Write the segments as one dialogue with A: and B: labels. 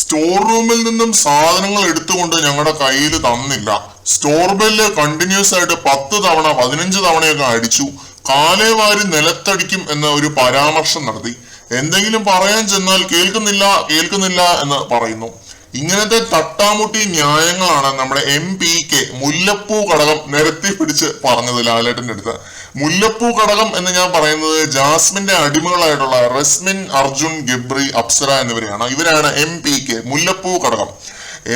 A: Store റൂമിൽ നിന്നും സാധനങ്ങൾ എടുത്തുകൊണ്ട് ഞങ്ങളുടെ കയ്യിൽ തന്നില്ല. സ്റ്റോർ ബെല്ല് കണ്ടിന്യൂസ് ആയിട്ട് 10 തവണ 15 തവണയൊക്കെ അടിച്ചു. കാലേ വാരി നിലത്തടിക്കും എന്ന ഒരു പരാമർശം നടത്തി. എന്തെങ്കിലും പറയാൻ ചെന്നാൽ കേൾക്കുന്നില്ല എന്ന് പറയുന്നു. ഇങ്ങനത്തെ തട്ടാമുട്ടി ന്യായങ്ങളാണ് നമ്മുടെ MPK മുല്ലപ്പൂ ഘടകം നിരത്തി പിടിച്ച് പറഞ്ഞത് ലാലേട്ടന്റെ അടുത്ത്. മുല്ലപ്പൂ ഘടകം എന്ന് ഞാൻ പറയുന്നത് ജാസ്മിന്റെ അടിമകളായിട്ടുള്ള റസ്മിൻ, അർജുൻ, ഗബ്രി, അപ്സര എന്നിവരെയാണ്. ഇവരാണ് MPK മുല്ലപ്പൂ ഘടകം.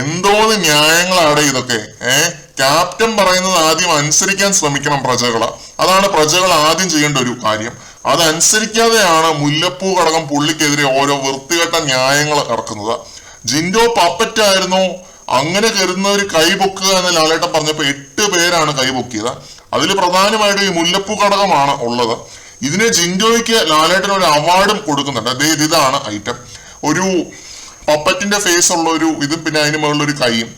A: എന്തോന്ന് ന്യായങ്ങളാണ് ഇതൊക്കെ. ക്യാപ്റ്റൻ പറയുന്നത് ആദ്യം അനുസരിക്കാൻ ശ്രമിക്കണം പ്രജകള്. അതാണ് പ്രജകൾ ആദ്യം ചെയ്യേണ്ട ഒരു കാര്യം. അതനുസരിക്കാതെയാണ് മുല്ലപ്പൂ ഘടകം പുള്ളിക്കെതിരെ ഓരോ വൃത്തികെട്ട ന്യായങ്ങൾ ഇറക്കുന്നത്. ജിൻഡോ പപ്പറ്റായിരുന്നു, അങ്ങനെ കരുതുന്നവര് കൈപൊക്കുക എന്ന് ലാലേട്ടൻ പറഞ്ഞപ്പോ 8 പേരാണ് കൈപൊക്കിയത്. അതിൽ പ്രധാനമായിട്ട് ഈ മുല്ലപ്പൂ ഘടകമാണ് ഉള്ളത്. ഇതിന് ജിൻഡോയ്ക്ക് ലാലേട്ടൻ ഒരു അവാർഡും കൊടുക്കുന്നുണ്ട്. ഇതാണ് ഐറ്റം. ഒരു പപ്പറ്റിന്റെ ഫേസ് ഉള്ള ഒരു ഇതും പിന്നെ അതിന് മുകളിലൊരു കൈയും.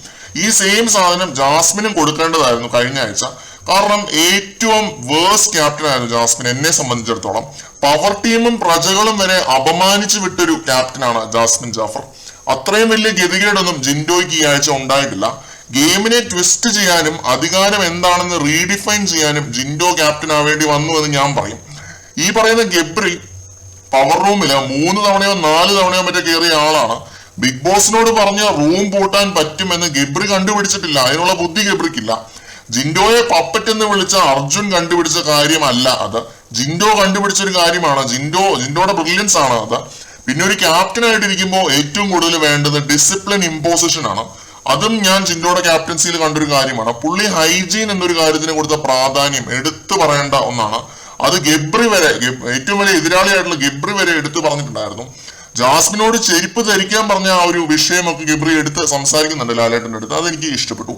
A: ഈ സെയിം സാധനം ജാസ്മിനും കൊടുക്കേണ്ടതായിരുന്നു കഴിഞ്ഞ ആഴ്ച. കാരണം ഏറ്റവും വേഴ്സ്റ്റ് ക്യാപ്റ്റൻ ആയിരുന്നു ജാസ്മിൻ എന്നെ സംബന്ധിച്ചിടത്തോളം. പവർ ടീമും പ്രജകളും വരെ അപമാനിച്ചു വിട്ടൊരു ക്യാപ്റ്റനാണ് ജാസ്മിൻ ജാഫർ. അത്രയും വലിയ ഗതികേടൊന്നും ജിൻഡോയ്ക്ക് ഈ ആഴ്ച ഉണ്ടായിട്ടില്ല. ഗെയിമിനെ ട്വിസ്റ്റ് ചെയ്യാനും അധികാരം എന്താണെന്ന് റീഡിഫൈൻ ചെയ്യാനും ജിൻഡോ ക്യാപ്റ്റൻ ആവേണ്ടി വന്നു എന്ന് ഞാൻ പറയും. ഈ പറയുന്ന ഗബ്രി പവർ റൂമില് 3 തവണയോ 4 തവണയോ മറ്റേ കയറിയ ആളാണ്. ബിഗ് ബോസിനോട് പറഞ്ഞ റൂം പൂട്ടാൻ പറ്റുമെന്ന് ഗബ്രി കണ്ടുപിടിച്ചിട്ടില്ല. അതിനുള്ള ബുദ്ധി ഗബ്രിക്കില്ല. ജിൻഡോയെ പപ്പറ്റ് എന്ന് വിളിച്ച അർജുൻ കണ്ടുപിടിച്ച കാര്യമല്ല അത്. ജിൻഡോ കണ്ടുപിടിച്ചൊരു കാര്യമാണ്. ജിൻഡോയുടെ ബ്രില്യൻസ് ആണ് അത്. പിന്നെ ഒരു ക്യാപ്റ്റൻ ആയിട്ടിരിക്കുമ്പോൾ ഏറ്റവും കൂടുതൽ വേണ്ടത് ഡിസിപ്ലിൻ ഇമ്പോസിഷൻ ആണ്. അതും ഞാൻ ജിൻഡോയുടെ ക്യാപ്റ്റൻസിയിൽ കണ്ടൊരു കാര്യമാണ്. പുള്ളി ഹൈജീൻ എന്നൊരു കാര്യത്തിന് കൊടുത്ത പ്രാധാന്യം എടുത്തു പറയേണ്ട ഒന്നാണ്. അത് ഗബ്രി വരെ, ഏറ്റവും വലിയ എതിരാളിയായിട്ടുള്ള ഗബ്രി വരെ എടുത്തു പറഞ്ഞിട്ടുണ്ടായിരുന്നു. ജാസ്മിനോട് ചെരുപ്പ് ധരിക്കാൻ പറഞ്ഞ ആ ഒരു വിഷയമൊക്കെ ഗബ്രി എടുത്ത് സംസാരിക്കുന്നുണ്ട് ലാലേട്ടന്റെ അടുത്ത്. അതെനിക്ക് ഇഷ്ടപ്പെട്ടു.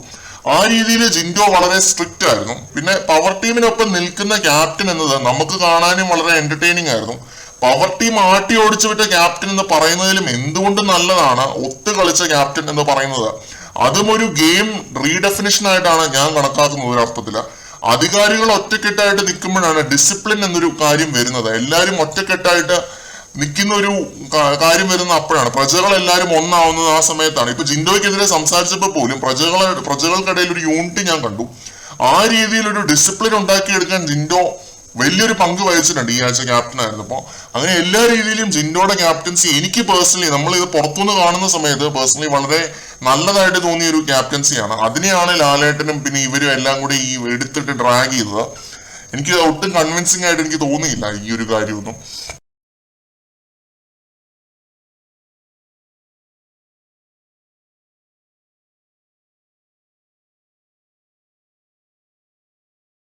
A: ആ രീതിയിൽ ജിൻഡോ വളരെ സ്ട്രിക്റ്റ് ആയിരുന്നു. പിന്നെ പവർ ടീമിനൊപ്പം നിൽക്കുന്ന ക്യാപ്റ്റൻ എന്നത് നമുക്ക് കാണാനും വളരെ എന്റർടൈനിങ് ആയിരുന്നു. പവർ ടീം ആട്ടി ഓടിച്ചു വിട്ട ക്യാപ്റ്റൻ എന്ന് പറയുന്നതിലും എന്തുകൊണ്ട് നല്ലതാണ് ഒത്തു കളിച്ച ക്യാപ്റ്റൻ എന്ന് പറയുന്നത്. അതും ഒരു ഗെയിം റീഡെഫിനിഷൻ ആയിട്ടാണ് ഞാൻ കണക്കാക്കുന്നത്. ഒരു അർത്ഥത്തില് അധികാരികൾ ഒറ്റക്കെട്ടായിട്ട് നിൽക്കുമ്പോഴാണ് ഡിസിപ്ലിൻ എന്നൊരു കാര്യം വരുന്നത്. എല്ലാവരും ഒറ്റക്കെട്ടായിട്ട് നിൽക്കുന്ന ഒരു കാര്യം വരുന്ന അപ്പോഴാണ്. പ്രജകൾ എല്ലാവരും ഒന്നാവുന്നത് ആ സമയത്താണ്. ഇപ്പൊ ജിൻഡോയ്ക്കെതിരെ സംസാരിച്ചപ്പോൾ പോലും പ്രജകൾക്കിടയിൽ ഒരു യൂണിറ്റി ഞാൻ കണ്ടു. ആ രീതിയിൽ ഒരു ഡിസിപ്ലിൻ ഉണ്ടാക്കിയെടുക്കാൻ ജിൻഡോ വലിയൊരു പങ്ക് വഹിച്ചിട്ടുണ്ട് ഈ ആഴ്ച ക്യാപ്റ്റൻ ആയിരുന്നപ്പോൾ. അങ്ങനെ എല്ലാ രീതിയിലും ജിൻഡോയുടെ ക്യാപ്റ്റൻസി എനിക്ക് പേഴ്സണലി, നമ്മൾ ഇത് പുറത്തുനിന്ന് കാണുന്ന സമയത്ത് പേഴ്സണലി വളരെ നല്ലതായിട്ട് തോന്നിയ ഒരു ക്യാപ്റ്റൻസിയാണ്. അതിനെയാണ് ലാലേട്ടനും പിന്നെ ഇവരും എല്ലാം കൂടി ഈ എടുത്തിട്ട് ഡ്രാഗ് ചെയ്തത്. എനിക്ക് ഒട്ടും കൺവിൻസിങ് ആയിട്ട് എനിക്ക് തോന്നിയില്ല ഈ ഒരു കാര്യമൊന്നും.